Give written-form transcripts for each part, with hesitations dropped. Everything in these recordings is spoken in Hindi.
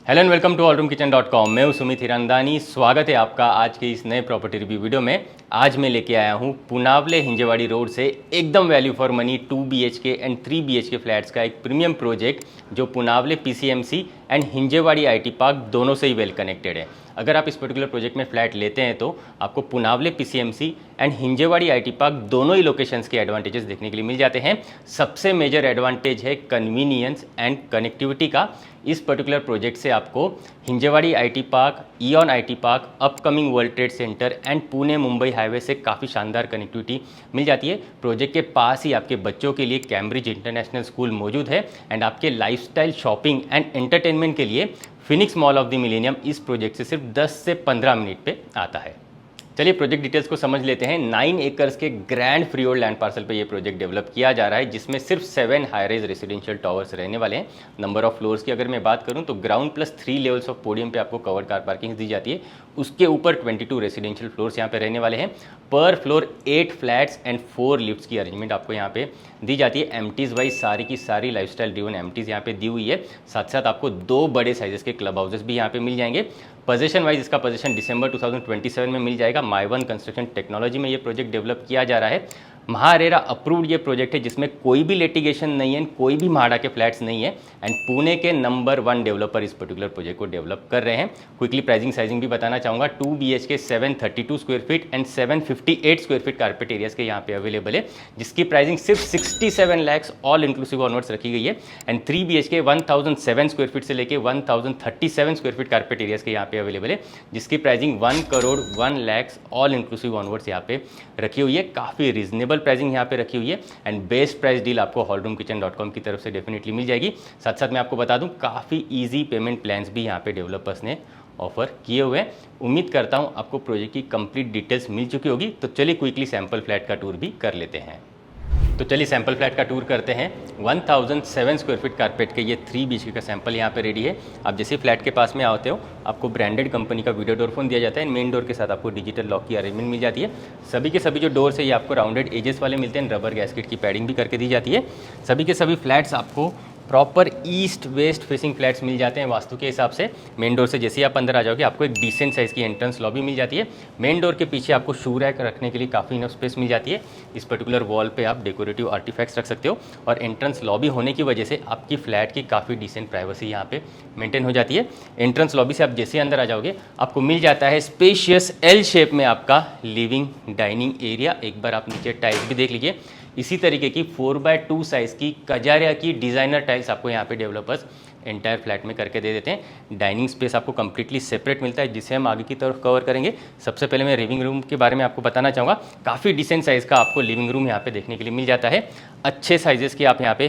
Hello and welcome to allroomkitchen.com। मैं हूं सुमित हिरंदानी। स्वागत है आपका आज के इस नए प्रॉपर्टी रिव्यू वीडियो में। आज मैं लेके आया हूं पुनावले हिंजेवाड़ी रोड से एकदम value for money 2 BHK and 3 BHK flats का एक प्रीमियम प्रोजेक्ट जो पुनावले PCMC and Hinjewadi IT park दोनों से ही वेल कनेक्टेड है। अगर आप इस पर्टिकुलर प्रोजेक्ट में फ्लैट लेते हैं तो आपको पुनावले PCMC and Hinjewadi IT park दोनों ही लोकेशंस के एडवांटेजेस देखने के लिए मिल जाते हैं। सबसे मेजर एडवांटेज है कन्वीनियंस एंड कनेक्टिविटी का। इस पर्टिकुलर प्रोजेक्ट से आपको Hinjewadi IT park, ion IT park, upcoming world trade centre and Pune Mumbai highway से काफ़ी शानदार कनेक्टिविटी मिल जाती है। प्रोजेक्ट के पास ही आपके बच्चों के लिए कैम्ब्रिज इंटरनेशनल स्कूल मौजूद है एंड आपके लाइफस्टाइल, शॉपिंग एंड एंटरटेनमेंट के लिए Phoenix mall of the millennium इस प्रोजेक्ट से सिर्फ 10 से 15 मिनट पे आता है। चलिए प्रोजेक्ट डिटेल्स को समझ लेते हैं। 9 एकर्स के grand free hold land parcel पे ये प्रोजेक्ट डेवलप किया जा रहा है, जिसमें सिर्फ 7 हाई रेज रेसिडेंशियल टावर्स रहने वाले हैं। नंबर ऑफ फ्लोर्स की अगर मैं बात करूं तो ground plus 3 levels of podium पे आपको कवर्ड कार पार्किंग दी जाती है। उसके ऊपर 22 रेसिडेंशियल फ्लोर्स यहाँ पे रहने वाले हैं। पर फ्लोर 8 फ्लैट्स एंड 4 लिफ्ट्स की अरेंजमेंट आपको यहाँ पे दी जाती है। एमटीज वाइज सारी की सारी लाइफस्टाइल ड्रिवन एमटीज यहाँ पे दी हुई है। साथ साथ आपको 2 बड़े साइजेस के क्लब हाउसेस भी यहाँ पे मिल जाएंगे। पोजीशन वाइज इसका पोजीशन दिसंबर 2027 में मिल जाएगा। माई वन कंस्ट्रक्शन टेक्नोलॉजी में ये प्रोजेक्ट डेवलप किया जा रहा है। महारेरा अप्रूव्ड ये प्रोजेक्ट है, जिसमें कोई भी लिटिगेशन नहीं है, कोई भी म्हाडा के फ्लैट्स नहीं है एंड पुणे के नंबर 1 डेवलपर इस पर्टिकुलर प्रोजेक्ट को डेवलप कर रहे हैं। क्विकली प्राइसिंग साइजिंग भी बताना चाहूँगा। 2 BHK 732 square feet and 758 square feet carpet areas के यहाँ पे अवेलेबल है, जिसकी प्राइसिंग सिर्फ 67 लाख ऑल इंक्लूसिव ऑनवर्ड्स रखी गई है एंड 3 BHK 1007 स्क्वायर फीट से लेकर 1037 स्क्वायर फीट कारपेट एरियाज के यहाँ पे अवेलेबल है, जिसकी pricing 1 crore 1 lakh all inclusive onwards यहाँ पे रखी हुई है। काफ़ी रीजनेबल प्राइसिंग यहाँ पे रखी हुई है एंड बेस्ट प्राइस डील आपको allroomkitchen.com की तरफ से डेफिनेटली मिल जाएगी। साथ साथ मैं आपको बता दूं काफ़ी इजी पेमेंट प्लान्स भी यहाँ पे डेवलपर्स ने ऑफर किए हुए हैं। उम्मीद करता हूँ आपको प्रोजेक्ट की कंप्लीट डिटेल्स मिल चुकी होगी। तो चलिए क्विकली सैम्पल फ्लैट का टूर भी कर लेते हैं। तो चलिए सैम्पल फ्लैट का टूर करते हैं। 1007 स्क्वायर फीट कारपेट के ये 3 BHK का सैंपल यहाँ पे रेडी है। आप जैसे फ्लैट के पास में आते हो आपको ब्रांडेड कंपनी का वीडियो डोर फोन दिया जाता है। मेन डोर के साथ आपको डिजिटल लॉक की अरेंजमेंट मिल जाती है। सभी के सभी जो डोर्स है ये आपको राउंडेड एजेस वाले मिलते हैं। रबर गैस्केट की पैडिंग भी करके दी जाती है। सभी के सभी फ्लैट्स आपको proper east west facing flats मिल जाते हैं वास्तु के हिसाब से। मेन डोर से जैसे ही आप अंदर आ जाओगे आपको एक डिसेंट साइज़ की एंट्रेंस लॉबी मिल जाती है। मेन डोर के पीछे आपको शू रैक रखने के लिए काफ़ी इनफ स्पेस मिल जाती है। इस पर्टिकुलर वॉल पे आप डेकोरेटिव आर्टिफैक्ट्स रख सकते हो और एंट्रेंस लॉबी होने की वजह से आपकी फ्लैट की काफ़ी डिसेंट प्राइवेसी यहाँ पे मेंटेन हो जाती है। एंट्रेंस लॉबी से आप जैसे ही अंदर आ जाओगे आपको मिल जाता है स्पेशियस L शेप में आपका लिविंग डाइनिंग एरिया। एक बार आप नीचे टाइल्स भी देख लीजिए। इसी तरीके की 4x2 साइज़ की कजारिया की डिज़ाइनर टाइल्स आपको यहाँ पे डेवलपर्स एंटायर फ्लैट में करके दे देते हैं। डाइनिंग स्पेस आपको कंप्लीटली सेपरेट मिलता है, जिसे हम आगे की तरफ कवर करेंगे। सबसे पहले मैं लिविंग रूम के बारे में आपको बताना चाहूँगा। काफ़ी डिसेंट साइज़ का आपको लिविंग रूम यहाँ पे देखने के लिए मिल जाता है। अच्छे साइजेस के आप यहाँ पे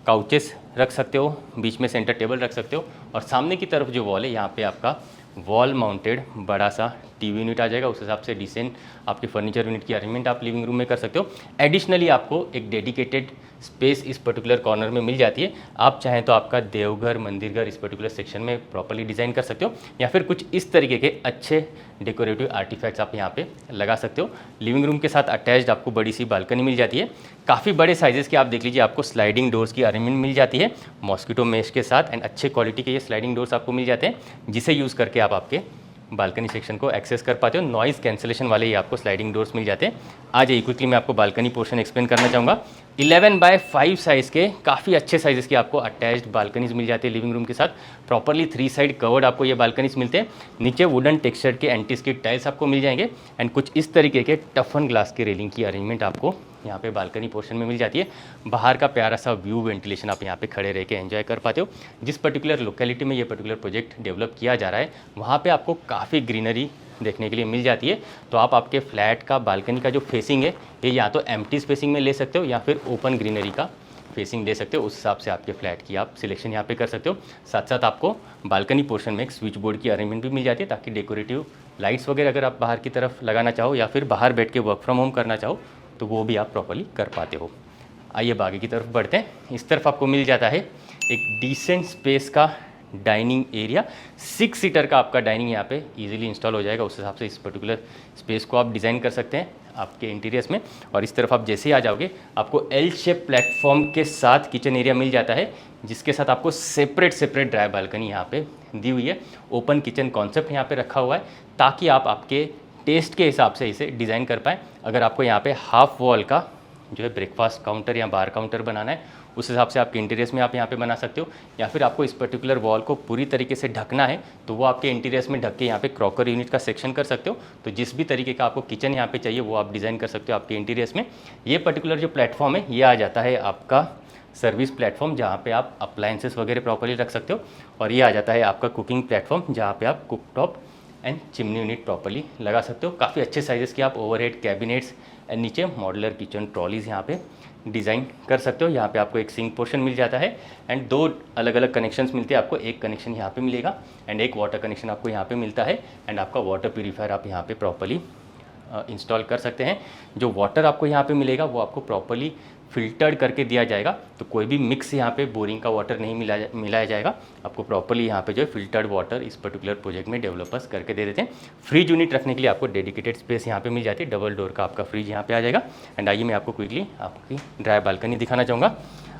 काउचेस रख सकते हो, बीच में सेंटर टेबल रख सकते हो और सामने की तरफ जो वॉल है यहाँ पे आपका वॉल माउंटेड बड़ा सा टीवी यूनिट आ जाएगा। उस हिसाब से डिसेंट आपके फर्नीचर यूनिट की अरेंजमेंट आप लिविंग रूम में कर सकते हो। एडिशनली आपको एक डेडिकेटेड स्पेस इस पर्टिकुलर कॉर्नर में मिल जाती है। आप चाहें तो आपका देवघर मंदिर घर इस पर्टिकुलर सेक्शन में प्रॉपर्ली डिज़ाइन कर सकते हो या फिर कुछ इस तरीके के अच्छे डेकोरेटिव आर्टिफैक्ट्स आप यहाँ पे लगा सकते हो। लिविंग रूम के साथ अटैच्ड आपको बड़ी सी बालकनी मिल जाती है। काफ़ी बड़े साइजेस के आप देख लीजिए आपको स्लाइडिंग डोर्स की अरेंजमेंट मिल जाती है मॉस्किटो मेश के साथ एंड अच्छे क्वालिटी के ये स्लाइडिंग डोर्स आपको मिल जाते हैं, जिसे यूज़ करके आप आपके बालकनी सेक्शन को एक्सेस कर पाते हो। नॉइज़ कैंसलेशन वाले ही आपको स्लाइडिंग डोर्स मिल जाते हैं। आ जाइए क्विकली मैं आपको बालकनी पोर्शन एक्सप्लेन करना चाहूँगा। 11x5 साइज़ के काफ़ी अच्छे साइज़ की आपको अटैच्ड बालकनीज मिल जाती है लिविंग रूम के साथ। प्रॉपरली 3 साइड कवर्ड आपको ये बालकनीज मिलते हैं। नीचे वुडन टेक्सचर के एंटी स्किड टाइल्स आपको मिल जाएंगे एंड कुछ इस तरीके के टफन ग्लास के रेलिंग की अरेंजमेंट आपको यहाँ पे बालकनी पोर्शन में मिल जाती है। बाहर का प्यारा सा व्यू वेंटिलेशन आप यहाँ पे खड़े रह के एंजॉय कर पाते हो। जिस पर्टिकुलर लोकेलिटी में ये पर्टिकुलर प्रोजेक्ट डेवलप किया जा रहा है वहाँ पे आपको काफ़ी ग्रीनरी देखने के लिए मिल जाती है। तो आप आपके फ्लैट का बालकनी का जो फेसिंग है ये या तो एम्प्टी स्पेसिंग में ले सकते हो या फिर ओपन ग्रीनरी का फेसिंग ले सकते हो। उस हिसाब से आपके फ्लैट की आप सिलेक्शन यहाँ पे कर सकते हो। साथ साथ आपको बालकनी पोर्शन में एक स्विच बोर्ड की अरेंजमेंट भी मिल जाती है, ताकि डेकोरेटिव लाइट्स वगैरह अगर आप बाहर की तरफ लगाना चाहो या फिर बाहर बैठ के वर्क फ्रॉम होम करना चाहो तो वो भी आप प्रॉपर्ली कर पाते हो। आइए बागी की तरफ बढ़ते हैं। इस तरफ आपको मिल जाता है एक डिसेंट स्पेस का डाइनिंग एरिया। 6 सीटर का आपका डाइनिंग यहाँ पे इजीली इंस्टॉल हो जाएगा। उस हिसाब से इस पर्टिकुलर स्पेस को आप डिज़ाइन कर सकते हैं आपके इंटीरियर्स में। और इस तरफ आप जैसे ही आ जाओगे आपको L शेप प्लेटफॉर्म के साथ किचन एरिया मिल जाता है, जिसके साथ आपको सेपरेट ड्राई बालकनी यहाँ पे दी हुई है। ओपन किचन कॉन्सेप्ट यहाँ पे रखा हुआ है ताकि आप आपके टेस्ट के हिसाब से इसे डिज़ाइन कर पाएँ। अगर आपको यहाँ पे हाफ वॉल का जो है ब्रेकफास्ट काउंटर या बार काउंटर बनाना है, उस हिसाब से आपके इंटीरियर्स में आप यहाँ पे बना सकते हो, या फिर आपको इस पर्टिकुलर वॉल को पूरी तरीके से ढकना है तो वो आपके इंटीरियर्स में ढक के यहाँ पे क्रॉकर यूनिट का सेक्शन कर सकते हो। तो जिस भी तरीके का आपको किचन यहाँ पे चाहिए वो आप डिज़ाइन कर सकते हो आपके इंटीरियर्स में। ये पर्टिकुलर जो प्लेटफॉर्म है ये आ जाता है आपका सर्विस प्लेटफॉर्म, जहाँ पे आप अप्लायंसेस वगैरह प्रॉपर्ली रख सकते हो, और ये आ जाता है आपका कुकिंग प्लेटफॉर्म जहाँ पे आप cook top and chimney unit properly लगा सकते हो। काफ़ी अच्छे साइजेस के आप ओवरहेड कैबिनेट्स एंड नीचे मॉड्यूलर किचन ट्रॉलीज यहाँ पे डिज़ाइन कर सकते हो। यहाँ पे आपको एक सिंक पोर्शन मिल जाता है एंड 2 अलग अलग कनेक्शंस मिलते हैं आपको। एक कनेक्शन यहाँ पे मिलेगा एंड एक वाटर कनेक्शन आपको यहाँ पे मिलता है, एंड आपका वाटर प्यूरीफायर आप यहाँ पे प्रॉपर्ली इंस्टॉल कर सकते हैं। जो वाटर आपको यहाँ पे मिलेगा वो आपको प्रॉपर्ली फ़िल्टर्ड करके दिया जाएगा, तो कोई भी मिक्स यहाँ पे बोरिंग का वाटर नहीं मिलाया जाएगा। आपको प्रॉपर्ली यहाँ पे जो है फ़िल्टर्ड वाटर इस पर्टिकुलर प्रोजेक्ट में डेवलपर्स करके दे देते हैं। फ्रिज यूनिट रखने के लिए आपको डेडिकेटेड स्पेस यहाँ पे मिल जाती है। डबल डोर का आपका फ्रिज यहाँ पे आ जाएगा। एंड आइए मैं आपको क्विकली आपकी ड्राई बालकनी दिखाना चाहूँगा।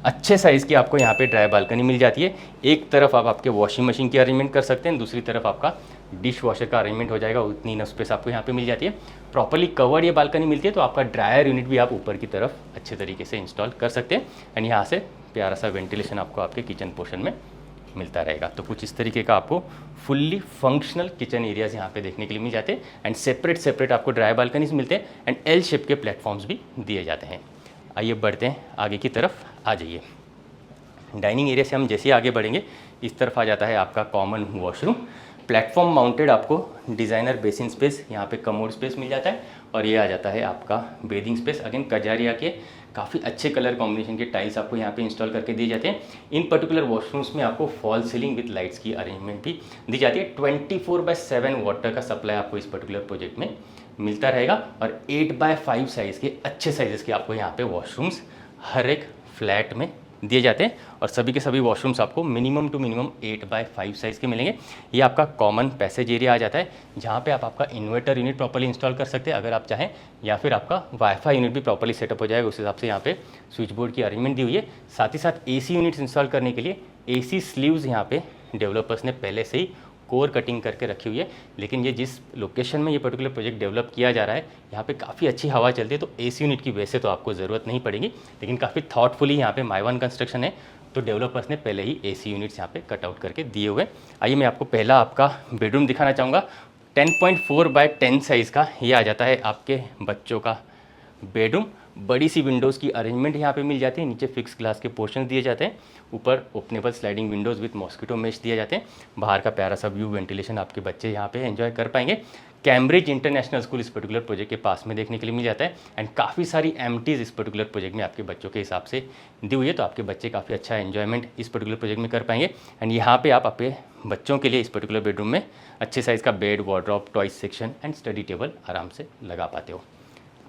अच्छे साइज़ की आपको यहाँ पे ड्राई बालकनी मिल जाती है। एक तरफ आप आपके वॉशिंग मशीन की अरेंजमेंट कर सकते हैं, दूसरी तरफ आपका डिश वॉशर का अरेंजमेंट हो जाएगा। उतनी इनफ स्पेस आपको यहाँ पे मिल जाती है। प्रॉपर्ली कवर्ड ये बालकनी मिलती है, तो आपका ड्रायर यूनिट भी आप ऊपर की तरफ अच्छे तरीके से इंस्टॉल कर सकते हैं। एंड यहाँ से प्यारा सा वेंटिलेशन आपको आपके किचन पोर्शन में मिलता रहेगा। तो कुछ इस तरीके का आपको फुल्ली फंक्शनल किचन एरियाज़ यहाँ पे देखने के लिए मिल जाते हैं। एंड सेपरेट आपको ड्राई बालकनीज मिलते हैं एंड एल शेप के प्लेटफॉर्म्स भी दिए जाते हैं। आइए बढ़ते हैं आगे की तरफ, आ जाइए। डाइनिंग एरिया से हम जैसे ही आगे बढ़ेंगे इस तरफ आ जाता है आपका कॉमन वॉशरूम। प्लेटफॉर्म माउंटेड आपको डिज़ाइनर बेसिन स्पेस, यहाँ पे कमोड स्पेस मिल जाता है, और ये आ जाता है आपका बेदिंग स्पेस। अगेन कजारिया के काफ़ी अच्छे कलर कॉम्बिनेशन के टाइल्स आपको यहाँ पे इंस्टॉल करके दिए जाते हैं। इन पर्टिकुलर वॉशरूम्स में आपको फॉल सीलिंग विद लाइट्स की अरेंजमेंट भी दी जाती है। 24/7 वाटर का सप्लाई आपको इस पर्टिकुलर प्रोजेक्ट में मिलता रहेगा, और 8x5 साइज़ के अच्छे साइज़ के आपको यहाँ पे वॉशरूम्स हर एक फ्लैट में दिए जाते हैं, और सभी के सभी वॉशरूम्स आपको minimum to minimum 8x5 size के मिलेंगे। ये आपका कॉमन पैसेज एरिया आ जाता है, जहाँ पे आप आपका इन्वर्टर यूनिट प्रॉपर्ली इंस्टॉल कर सकते हैं अगर आप चाहें, या फिर आपका वाईफाई यूनिट भी प्रॉपर्ली सेटअप हो जाएगा। उस हिसाब से यहाँ पे स्विच बोर्ड की अरेंजमेंट दी हुई है। साथ ही साथ AC यूनिट्स इंस्टॉल करने के लिए AC स्लीव्स यहाँ पे डेवलपर्स ने पहले से ही कोर कटिंग करके रखी हुई है। लेकिन ये जिस लोकेशन में ये पर्टिकुलर प्रोजेक्ट डेवलप किया जा रहा है, यहाँ पे काफ़ी अच्छी हवा चलती है, तो AC यूनिट की वैसे तो आपको ज़रूरत नहीं पड़ेगी, लेकिन काफ़ी थॉटफुली यहाँ पे माइवन कंस्ट्रक्शन है, तो डेवलपर्स ने पहले ही AC यूनिट्स यहाँ पे कट आउट करके दिए हुए। आइए मैं आपको पहला आपका बेडरूम दिखाना चाहूँगा। 10.4x10 साइज़ का ये आ जाता है आपके बच्चों का बेडरूम। बड़ी सी विंडोज़ की अरेंजमेंट यहाँ पे मिल जाती है। नीचे फिक्स ग्लास के पोर्शन दिए जाते हैं, ऊपर openable sliding Windows with mosquito mesh दिए जाते हैं। बाहर का प्यारा सा व्यू वेंटिलेशन आपके बच्चे यहाँ पे एंजॉय कर पाएंगे। कैम्ब्रिज इंटरनेशनल स्कूल इस पर्टिकुलर प्रोजेक्ट के पास में देखने के लिए मिल जाता है, एंड काफ़ी सारी एमटीज़ इस पर्टिकुलर प्रोजेक्ट में आपके बच्चों के हिसाब से दी हुई है, तो आपके बच्चे काफ़ी अच्छा एन्जॉयमेंट इस पर्टिकुलर प्रोजेक्ट में कर पाएंगे। एंड यहाँ पे आप अपने बच्चों के लिए इस पर्टिकुलर बेडरूम में अच्छे साइज़ का bed, wardrobe, toys section and study table आराम से लगा पाते हो।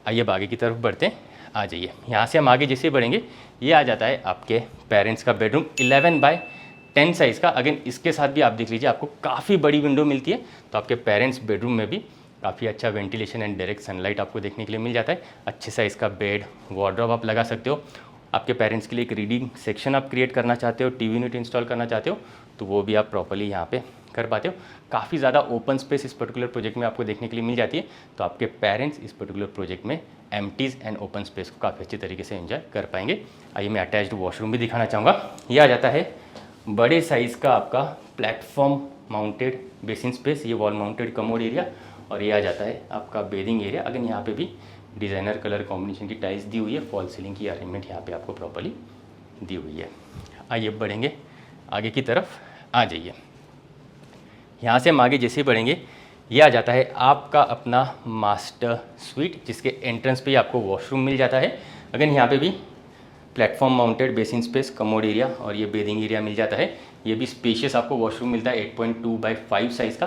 आइए अब आगे की तरफ बढ़ते हैं, आ जाइए। यहाँ से हम आगे जैसे बढ़ेंगे ये आ जाता है आपके पेरेंट्स का बेडरूम 11x10 साइज़ का। अगेन इसके साथ भी आप देख लीजिए आपको काफ़ी बड़ी विंडो मिलती है, तो आपके पेरेंट्स बेडरूम में भी काफ़ी अच्छा वेंटिलेशन एंड डायरेक्ट सनलाइट आपको देखने के लिए मिल जाता है। अच्छे साइज़ का बेड, वार्डरोब आप लगा सकते हो। आपके पेरेंट्स के लिए एक रीडिंग सेक्शन आप क्रिएट करना चाहते हो, टीवी यूनिट इंस्टॉल करना चाहते हो, तो वो भी आप प्रॉपर्ली यहाँ पे कर पाते हो। काफ़ी ज़्यादा ओपन स्पेस इस पर्टिकुलर प्रोजेक्ट में आपको देखने के लिए मिल जाती है, तो आपके पेरेंट्स इस पर्टिकुलर प्रोजेक्ट में एम्प्टीज़ एंड ओपन स्पेस को काफ़ी अच्छे तरीके से एंजॉय कर पाएंगे। आइए मैं अटैच्ड वॉशरूम भी दिखाना चाहूँगा। ये आ जाता है बड़े साइज़ का आपका प्लेटफॉर्म माउंटेड बेसिन स्पेस, ये वॉल माउंटेड कमोड एरिया, और ये आ जाता है आपका बेदिंग एरिया। अगेन यहाँ पे भी डिज़ाइनर कलर कॉम्बिनेशन की टाइल्स दी हुई है, फॉल सीलिंग की अरेंजमेंट यहाँ पे आपको प्रॉपर्ली दी हुई है। आइए बढ़ेंगे आगे की तरफ, आ जाइए। यहाँ से हम आगे जैसे बढ़ेंगे ये आ जाता है आपका अपना मास्टर स्वीट, जिसके एंट्रेंस पे ही आपको वॉशरूम मिल जाता है। अगेन यहाँ पे भी platform mounted basin space, commode area और ये बेदिंग एरिया मिल जाता है। ये भी स्पेशियस आपको वॉशरूम मिलता है 8.2x5 साइज़ का।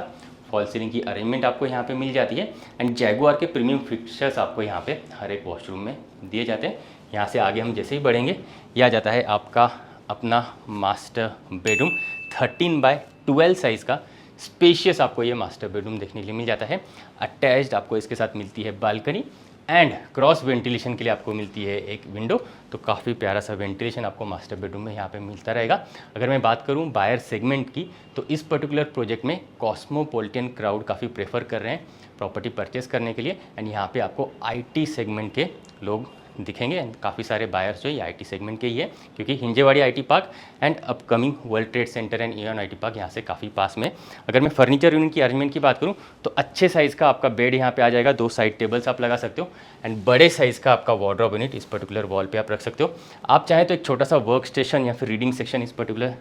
फॉल सीलिंग की अरेंजमेंट आपको यहाँ पे मिल जाती है, एंड जैगुआर के प्रीमियम फिक्चर्स आपको यहाँ पे हर एक वॉशरूम में दिए जाते हैं। यहाँ से आगे हम जैसे ही बढ़ेंगे ये आ जाता है आपका अपना मास्टर बेडरूम 13x12 साइज़ का। स्पेशियस आपको ये मास्टर बेडरूम देखने के लिए मिल जाता है। अटैच्ड आपको इसके साथ मिलती है बालकनी एंड क्रॉस वेंटिलेशन के लिए आपको मिलती है एक विंडो। तो काफ़ी प्यारा सा वेंटिलेशन आपको मास्टर बेडरूम में यहाँ पे मिलता रहेगा। अगर मैं बात करूँ बायर सेगमेंट की, तो इस पर्टिकुलर प्रोजेक्ट में कॉस्मोपॉलिटन क्राउड काफ़ी प्रेफर कर रहे हैं प्रॉपर्टी परचेस करने के लिए। एंड यहाँ पे आपको IT सेगमेंट के लोग दिखेंगे एंड काफ़ी सारे बायर्स जो ये IT सेगमेंट के ही है, क्योंकि Hinjewadi IT park and upcoming world trade centre and Eon IT park यहाँ से काफ़ी पास में। अगर मैं फर्नीचर यूनिट की अरेंजमेंट की बात करूँ तो अच्छे साइज़ का आपका बेड यहाँ पे आ जाएगा, 2 साइड टेबल्स आप लगा सकते हो एंड बड़े साइज़ का आपका वार्डरोब यूनिट इस पर्टिकुलर वॉल पे आप रख सकते हो। आप चाहें तो एक छोटा सा वर्क स्टेशन या फिर रीडिंग सेक्शन इस पर्टिकुलर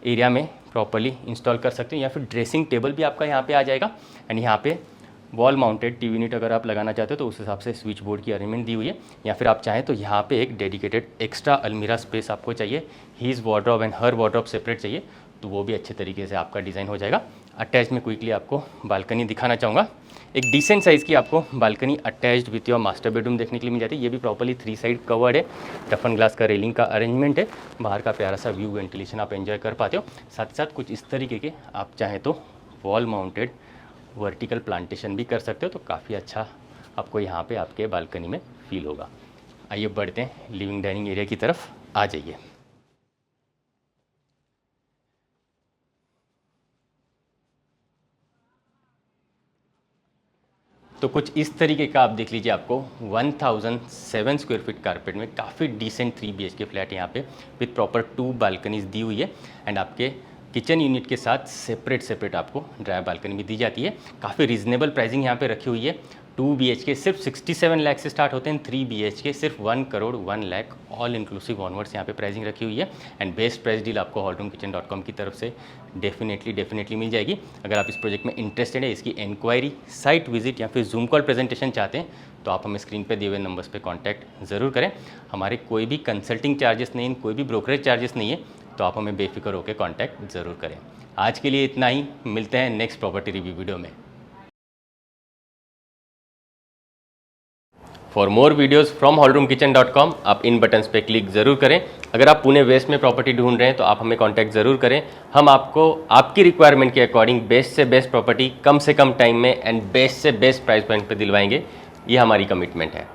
एरिया में प्रॉपरली इंस्टॉल कर सकते हो, या फिर ड्रेसिंग टेबल भी आपका यहाँ पे आ जाएगा। एंड यहाँ पे वॉल माउंटेड टीवी यूनिट अगर आप लगाना चाहते हो तो उस हिसाब से स्विच बोर्ड की अरेंजमेंट दी हुई है। या फिर आप चाहें तो यहाँ पे एक डेडिकेटेड एक्स्ट्रा अलमीरा स्पेस आपको चाहिए, his wardrobe and her wardrobe separate चाहिए, तो वो भी अच्छे तरीके से आपका डिज़ाइन हो जाएगा। अटैच में क्विकली आपको बालकनी दिखाना चाहूँगा। एक डिसेंट साइज़ की आपको balcony attached with your master bedroom देखने के लिए मिल जाती है। ये भी प्रॉपर्ली 3 साइड कवर्ड है, टफन ग्लास का रेलिंग का अरेंजमेंट है, बाहर का प्यारा सा व्यू वेंटिलेशन आप एंजॉय कर पाते हो। साथ ही साथ कुछ इस तरीके के आप चाहें तो वॉल माउंटेड वर्टिकल प्लांटेशन भी कर सकते हो, तो काफ़ी अच्छा आपको यहाँ पे आपके बालकनी में फील होगा। आइए बढ़ते हैं लिविंग डाइनिंग एरिया की तरफ, आ जाइए। तो कुछ इस तरीके का आप देख लीजिए, आपको 1007 स्क्वायर फीट कारपेट में काफ़ी डिसेंट 3 BHK फ्लैट यहाँ पे विथ प्रॉपर 2 बालकनीज दी हुई है। एंड आपके किचन यूनिट के साथ सेपरेट आपको ड्राई बालकनी भी दी जाती है। काफ़ी रीजनेबल प्राइसिंग यहाँ पे रखी हुई है। 2 BHK सिर्फ 67 लाख से स्टार्ट होते हैं, 3 BHK सिर्फ 1 crore 1 lakh all inclusive onwards यहाँ पे प्राइसिंग रखी हुई है। एंड बेस्ट प्राइस डील आपको hallroomkitchen.com की तरफ से डेफिनेटली मिल जाएगी। अगर आप इस प्रोजेक्ट में इंटरेस्टेड है, इसकी इंक्वायरी, साइट विजिट या फिर जूम कॉल प्रेजेंटेशन चाहते हैं, तो आप हमें स्क्रीन पे दिए हुए नंबर्स पे कांटेक्ट ज़रूर करें। हमारे कोई भी कंसल्टिंग चार्जेस नहीं, कोई भी ब्रोकरेज चार्जेस नहीं है, तो आप हमें बेफिक्र होकर कांटेक्ट ज़रूर करें। आज के लिए इतना ही, मिलते हैं नेक्स्ट प्रॉपर्टी रिव्यू वीडियो में। For more videos from hallroomkitchen.com आप इन बटन्स पे क्लिक ज़रूर करें। अगर आप पुणे वेस्ट में प्रॉपर्टी ढूंढ रहे हैं तो आप हमें कांटेक्ट ज़रूर करें। हम आपको आपकी रिक्वायरमेंट के अकॉर्डिंग बेस्ट से बेस्ट प्रॉपर्टी कम से कम टाइम में एंड बेस्ट से बेस्ट प्राइस पॉइंट पे दिलवाएंगे। ये हमारी कमिटमेंट है।